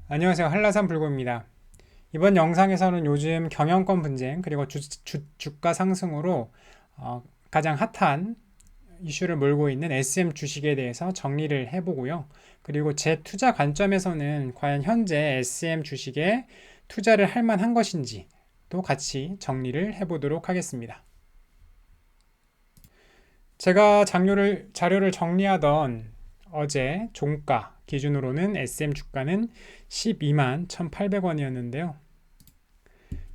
안녕하세요. 한라산 불고입니다. 이번 영상에서는 요즘 경영권 분쟁 그리고 주가 상승으로 가장 핫한 이슈를 몰고 있는 SM 주식에 대해서 정리를 해보고요. 그리고 제 투자 관점에서는 과연 현재 SM 주식에 투자를 할 만한 것인지 또 같이 정리를 해보도록 하겠습니다. 제가 자료를 정리하던 어제 종가 기준으로는 SM 주가는 12만 1,800원이었는데요.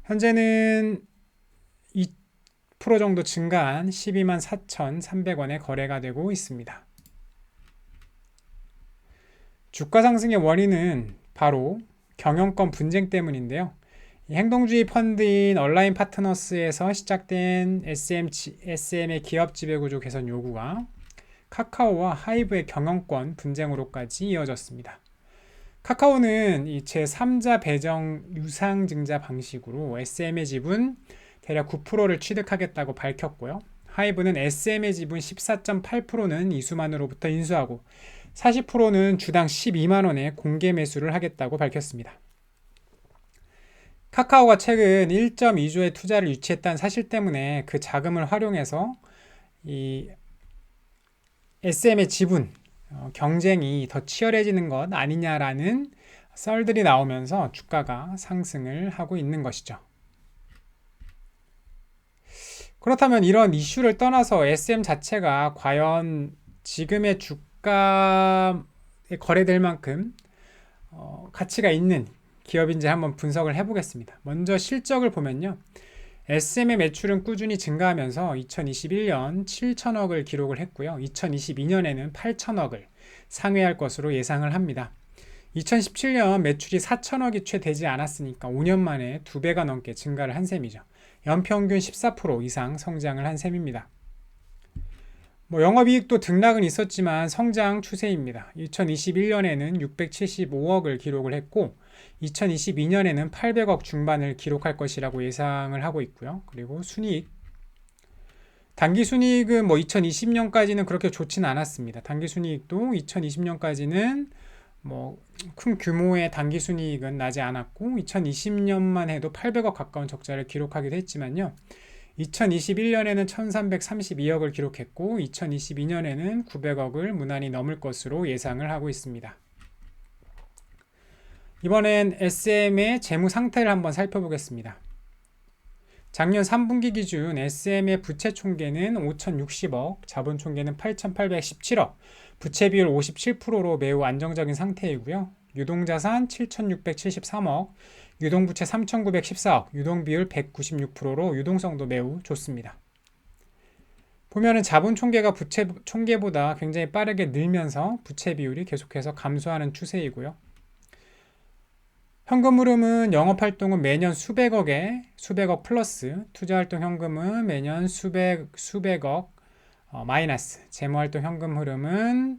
현재는 2% 정도 증가한 12만 4,300원에 거래가 되고 있습니다. 주가 상승의 원인은 바로 경영권 분쟁 때문인데요. 행동주의 펀드인 얼라인 파트너스에서 시작된 SM의 기업 지배구조 개선 요구가 카카오와 하이브의 경영권 분쟁으로까지 이어졌습니다. 카카오는 이 제3자 배정 유상증자 방식으로 SM의 지분 대략 9%를 취득하겠다고 밝혔고요. 하이브는 SM의 지분 14.8%는 이수만으로부터 인수하고 40%는 주당 12만원에 공개 매수를 하겠다고 밝혔습니다. 카카오가 최근 1.2조의 투자를 유치했다는 사실 때문에 그 자금을 활용해서 이 SM의 지분 경쟁이 더 치열해지는 것 아니냐라는 썰들이 나오면서 주가가 상승을 하고 있는 것이죠. 그렇다면 이런 이슈를 떠나서 SM 자체가 과연 지금의 주가에 거래될 만큼 가치가 있는 기업인지 한번 분석을 해보겠습니다. 먼저 실적을 보면요. SM의 매출은 꾸준히 증가하면서 2021년 7천억을 기록을 했고요. 2022년에는 8천억을 상회할 것으로 예상을 합니다. 2017년 매출이 4천억이 채 되지 않았으니까 5년 만에 2배가 넘게 증가를 한 셈이죠. 연평균 14% 이상 성장을 한 셈입니다. 영업이익도 등락은 있었지만 성장 추세입니다. 2021년에는 675억을 기록을 했고 2022년에는 800억 중반을 기록할 것이라고 예상을 하고 있고요. 그리고 순이익 단기 순이익은 2020년까지는 그렇게 좋지는 않았습니다. 단기 순이익도 2020년까지는 큰 규모의 단기 순이익은 나지 않았고 2020년만 해도 800억 가까운 적자를 기록하기도 했지만요. 2021년에는 1332억을 기록했고 2022년에는 900억을 무난히 넘을 것으로 예상을 하고 있습니다. 이번엔 SM의 재무 상태를 한번 살펴보겠습니다. 작년 3분기 기준 SM의 부채 총계는 5,060억, 자본 총계는 8,817억, 부채 비율 57%로 매우 안정적인 상태이고요. 유동자산 7,673억, 유동부채 3,914억, 유동비율 196%로 유동성도 매우 좋습니다. 보면은 자본 총계가 부채 총계보다 굉장히 빠르게 늘면서 부채 비율이 계속해서 감소하는 추세이고요. 현금 흐름은 영업활동은 매년 수백억 플러스, 투자활동 현금은 매년 수백억 마이너스, 재무활동 현금 흐름은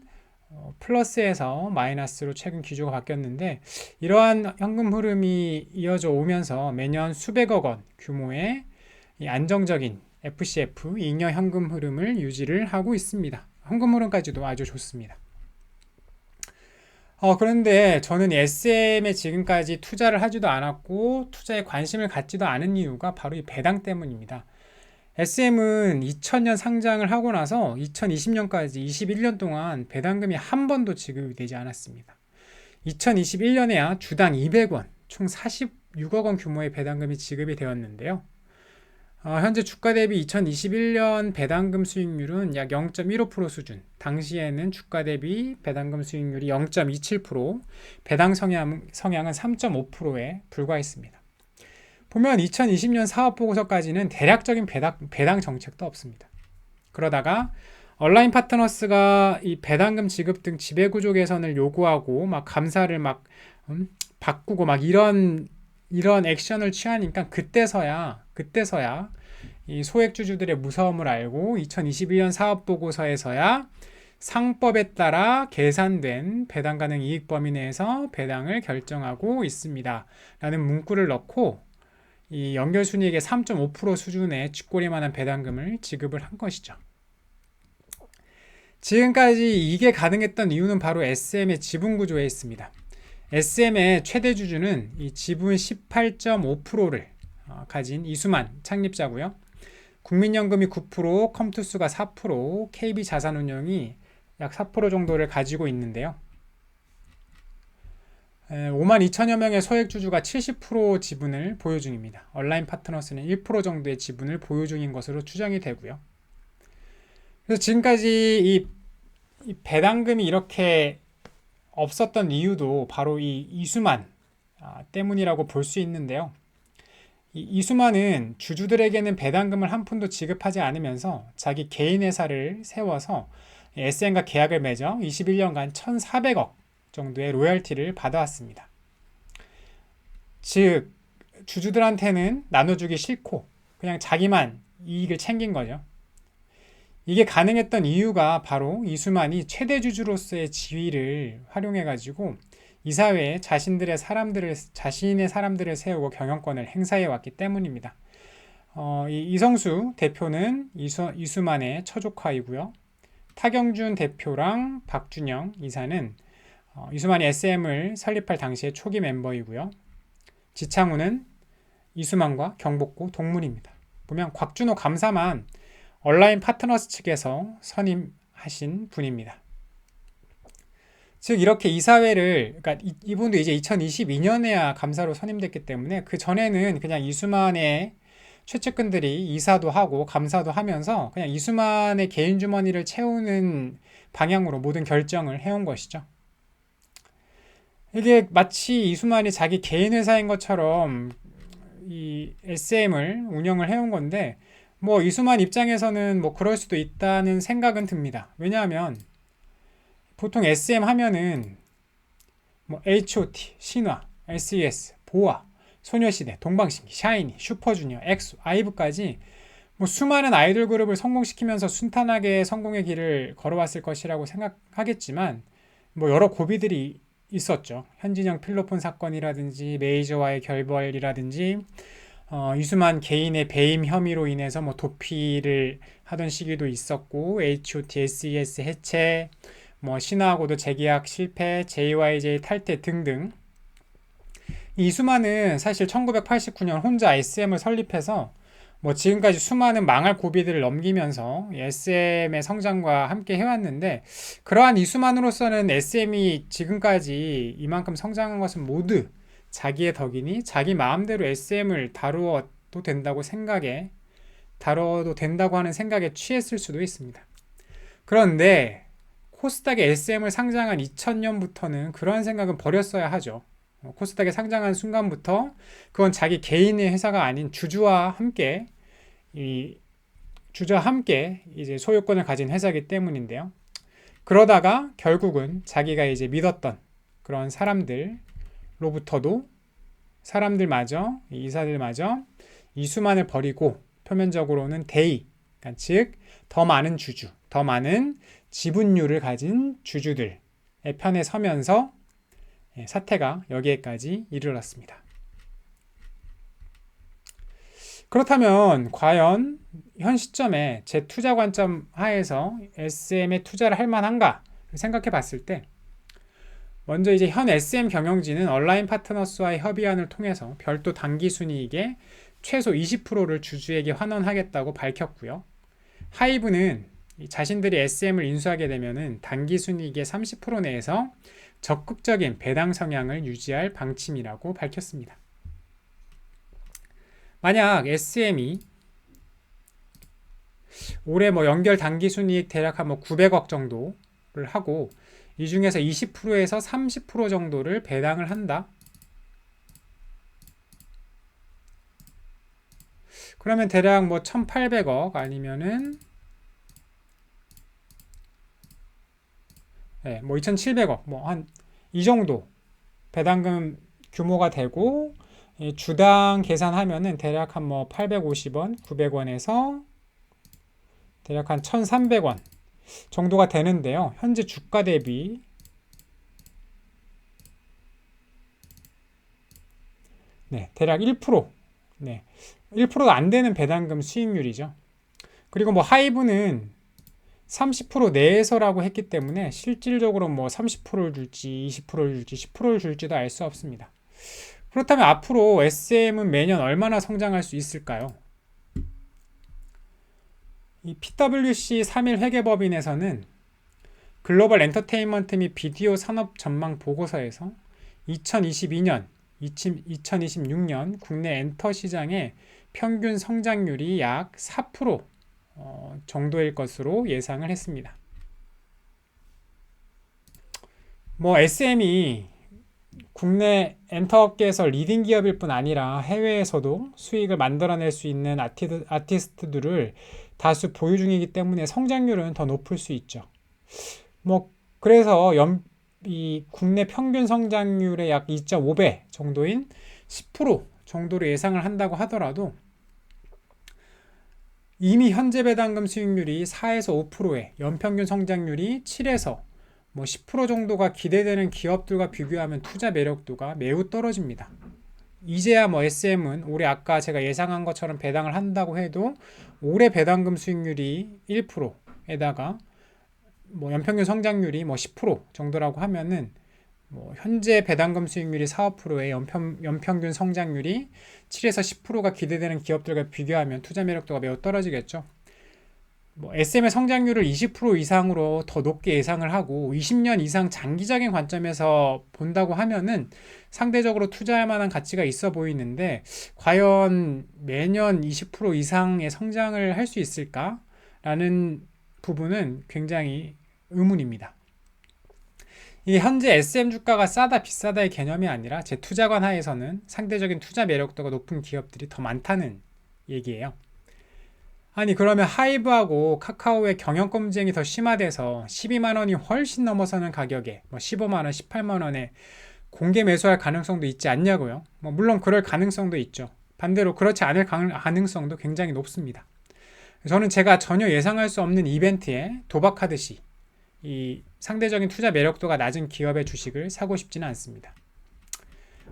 플러스에서 마이너스로 최근 기조가 바뀌었는데 이러한 현금 흐름이 이어져 오면서 매년 수백억 원 규모의 안정적인 FCF 잉여 현금 흐름을 유지를 하고 있습니다. 현금 흐름까지도 아주 좋습니다. 그런데 저는 SM에 지금까지 투자를 하지도 않았고 투자에 관심을 갖지도 않은 이유가 바로 이 배당 때문입니다. SM은 2000년 상장을 하고 나서 2020년까지 21년 동안 배당금이 한 번도 지급이 되지 않았습니다. 2021년에야 주당 200원, 총 46억 원 규모의 배당금이 지급이 되었는데요. 현재 주가 대비 2021년 배당금 수익률은 약 0.15% 수준. 당시에는 주가 대비 배당금 수익률이 0.27%, 배당 성향은 3.5%에 불과했습니다. 보면 2020년 사업보고서까지는 대략적인 배당 정책도 없습니다. 그러다가 얼라인 파트너스가 이 배당금 지급 등 지배구조 개선을 요구하고 막 감사를 바꾸고 막 이런 액션을 취하니까 그때서야 이 소액주주들의 무서움을 알고 2021년 사업보고서에서야 상법에 따라 계산된 배당 가능 이익 범위 내에서 배당을 결정하고 있습니다. 라는 문구를 넣고 이 연결순이익의 3.5% 수준의 쥐꼬리만한 배당금을 지급을 한 것이죠. 지금까지 이게 가능했던 이유는 바로 SM의 지분 구조에 있습니다. SM의 최대 주주는 이 지분 18.5%를 가진 이수만 창립자고요. 국민연금이 9%, 컴투스가 4%, KB자산운용이 약 4% 정도를 가지고 있는데요. 5만 2천여 명의 소액주주가 70% 지분을 보유 중입니다. 온라인 파트너스는 1% 정도의 지분을 보유 중인 것으로 추정이 되고요. 그래서 지금까지 이 배당금이 이렇게 없었던 이유도 바로 이 이수만 때문이라고 볼 수 있는데요. 이 이수만은 주주들에게는 배당금을 한 푼도 지급하지 않으면서 자기 개인 회사를 세워서 SM과 계약을 맺어 21년간 1,400억 정도의 로열티를 받아왔습니다. 즉 주주들한테는 나눠주기 싫고 그냥 자기만 이익을 챙긴 거죠. 이게 가능했던 이유가 바로 이수만이 최대 주주로서의 지위를 활용해가지고 이사회에 자신의 사람들을 세우고 경영권을 행사해 왔기 때문입니다. 이성수 대표는 이수만의 처조카이고요. 타경준 대표랑 박준영 이사는 이수만이 SM을 설립할 당시의 초기 멤버이고요. 지창우는 이수만과 경복고 동문입니다. 보면 곽준호 감사만 온라인 파트너스 측에서 선임하신 분입니다. 즉 이렇게 이사회를 그러니까 이분도 이제 2022년에야 감사로 선임됐기 때문에 그 전에는 그냥 이수만의 최측근들이 이사도 하고 감사도 하면서 그냥 이수만의 개인 주머니를 채우는 방향으로 모든 결정을 해온 것이죠. 이게 마치 이수만이 자기 개인 회사인 것처럼 이 SM을 운영을 해온 건데 뭐 이수만 입장에서는 뭐 그럴 수도 있다는 생각은 듭니다. 왜냐하면 보통 SM 하면은 뭐 H.O.T, 신화, SES, 보아, 소녀시대, 동방신기, 샤이니, 슈퍼주니어, 엑소, 아이브까지 뭐 수많은 아이돌 그룹을 성공시키면서 순탄하게 성공의 길을 걸어왔을 것이라고 생각하겠지만 뭐 여러 고비들이 있었죠. 현진영 필로폰 사건이라든지 메이저와의 결별이라든지 이수만 개인의 배임 혐의로 인해서 뭐 도피를 하던 시기도 있었고 H.O.T, SES 해체, 뭐 신화하고도 재계약 실패, JYJ 탈퇴 등등. 이수만은 사실 1989년 혼자 SM을 설립해서 뭐 지금까지 수많은 망할 고비들을 넘기면서 SM의 성장과 함께 해왔는데 그러한 이수만으로서는 SM이 지금까지 이만큼 성장한 것은 모두 자기의 덕이니 자기 마음대로 SM을 다루어도 된다고 하는 생각에 취했을 수도 있습니다. 그런데 코스닥에 SM을 상장한 2000년부터는 그러한 생각은 버렸어야 하죠. 코스닥에 상장한 순간부터 그건 자기 개인의 회사가 아닌 주주와 함께 이제 소유권을 가진 회사이기 때문인데요. 그러다가 결국은 자기가 이제 믿었던 그런 사람들로부터도 이사들마저 이수만을 버리고 표면적으로는 대의, 그러니까 즉 더 많은 주주, 더 많은 지분율을 가진 주주들의 편에 서면서 사태가 여기에까지 이르렀습니다. 그렇다면 과연 현 시점에 제 투자 관점 하에서 SM에 투자를 할 만한가 생각해 봤을 때 먼저 이제 현 SM 경영진은 온라인 파트너스와의 협의안을 통해서 별도 당기순이익의 최소 20%를 주주에게 환원하겠다고 밝혔고요. 하이브는 자신들이 SM을 인수하게 되면은 당기순이익의 30% 내에서 적극적인 배당 성향을 유지할 방침이라고 밝혔습니다. 만약 SM이 올해 뭐 연결 당기순이익 대략 한 뭐 900억 정도를 하고 이 중에서 20%에서 30% 정도를 배당을 한다. 그러면 대략 뭐 1800억 아니면은 뭐 2700억 뭐 한 이 정도 배당금 규모가 되고 주당 계산하면은 대략 한 뭐 850원, 900원에서 대략 한 1300원 정도가 되는데요. 현재 주가 대비 대략 1%, 1%도 안 되는 배당금 수익률이죠. 그리고 뭐 하이브는 30% 내에서라고 했기 때문에 실질적으로 뭐 30%를 줄지 20%를 줄지 10%를 줄지도 알 수 없습니다. 그렇다면 앞으로 SM은 매년 얼마나 성장할 수 있을까요? 이 PwC 3일 회계법인에서는 글로벌 엔터테인먼트 및 비디오 산업 전망 보고서에서 2022년, 2026년 국내 엔터 시장의 평균 성장률이 약 4% 정도일 것으로 예상을 했습니다. 뭐 SM이 국내 엔터업계에서 리딩 기업일 뿐 아니라 해외에서도 수익을 만들어낼 수 있는 아티스트들을 다수 보유 중이기 때문에 성장률은 더 높을 수 있죠. 뭐 그래서 이 국내 평균 성장률의 약 2.5배 정도인 10% 정도로 예상을 한다고 하더라도 이미 현재 배당금 수익률이 4에서 5%에 연평균 성장률이 7에서 뭐 10% 정도가 기대되는 기업들과 비교하면 투자 매력도가 매우 떨어집니다. 이제야 뭐 SM은 올해 아까 제가 예상한 것처럼 배당을 한다고 해도 올해 배당금 수익률이 1%에다가 뭐 연평균 성장률이 뭐 10% 정도라고 하면은 뭐 현재 배당금 수익률이 4, 5%에 연평균 성장률이 7에서 10%가 기대되는 기업들과 비교하면 투자 매력도가 매우 떨어지겠죠. 뭐 SM의 성장률을 20% 이상으로 더 높게 예상을 하고 20년 이상 장기적인 관점에서 본다고 하면은 상대적으로 투자할 만한 가치가 있어 보이는데 과연 매년 20% 이상의 성장을 할 수 있을까라는 부분은 굉장히 의문입니다. 이 현재 SM 주가가 싸다 비싸다의 개념이 아니라 제 투자관 하에서는 상대적인 투자 매력도가 높은 기업들이 더 많다는 얘기예요. 아니 그러면 하이브하고 카카오의 경영권 분쟁이 더 심화돼서 12만 원이 훨씬 넘어서는 가격에 뭐 15만 원, 18만 원에 공개 매수할 가능성도 있지 않냐고요? 뭐 물론 그럴 가능성도 있죠. 반대로 그렇지 않을 가능성도 굉장히 높습니다. 저는 제가 전혀 예상할 수 없는 이벤트에 도박하듯이 이 상대적인 투자 매력도가 낮은 기업의 주식을 사고 싶지는 않습니다.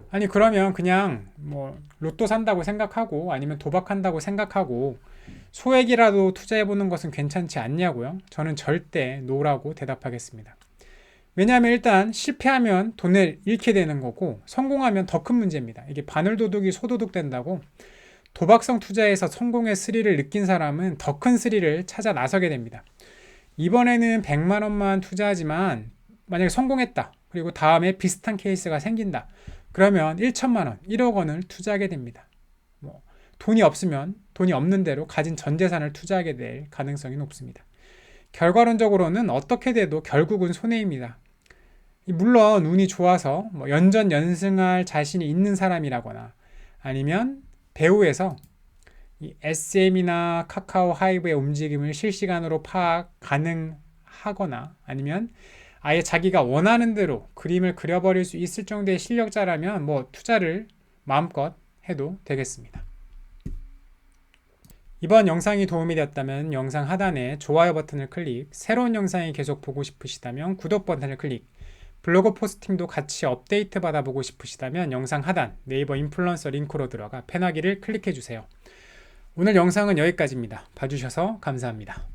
아니 그러면 그냥 뭐 로또 산다고 생각하고 아니면 도박한다고 생각하고 소액이라도 투자해보는 것은 괜찮지 않냐고요? 저는 절대 노라고 대답하겠습니다. 왜냐하면 일단 실패하면 돈을 잃게 되는 거고 성공하면 더 큰 문제입니다. 이게 바늘도둑이 소도둑 된다고 도박성 투자에서 성공의 스릴을 느낀 사람은 더 큰 스릴을 찾아 나서게 됩니다. 이번에는 100만 원만 투자하지만 만약에 성공했다. 그리고 다음에 비슷한 케이스가 생긴다. 그러면 1천만 원, 1억 원을 투자하게 됩니다. 뭐 돈이 없으면 돈이 없는 대로 가진 전 재산을 투자하게 될 가능성이 높습니다. 결과론적으로는 어떻게 돼도 결국은 손해입니다. 물론 운이 좋아서 뭐 연전연승할 자신이 있는 사람이라거나 아니면 배후에서 이 SM이나 카카오 하이브의 움직임을 실시간으로 파악 가능하거나 아니면 아예 자기가 원하는 대로 그림을 그려버릴 수 있을 정도의 실력자라면 뭐 투자를 마음껏 해도 되겠습니다. 이번 영상이 도움이 되었다면 영상 하단에 좋아요 버튼을 클릭, 새로운 영상이 계속 보고 싶으시다면 구독 버튼을 클릭, 블로그 포스팅도 같이 업데이트 받아보고 싶으시다면 영상 하단 네이버 인플루언서 링크로 들어가 펜하기를 클릭해주세요. 오늘 영상은 여기까지입니다. 봐주셔서 감사합니다.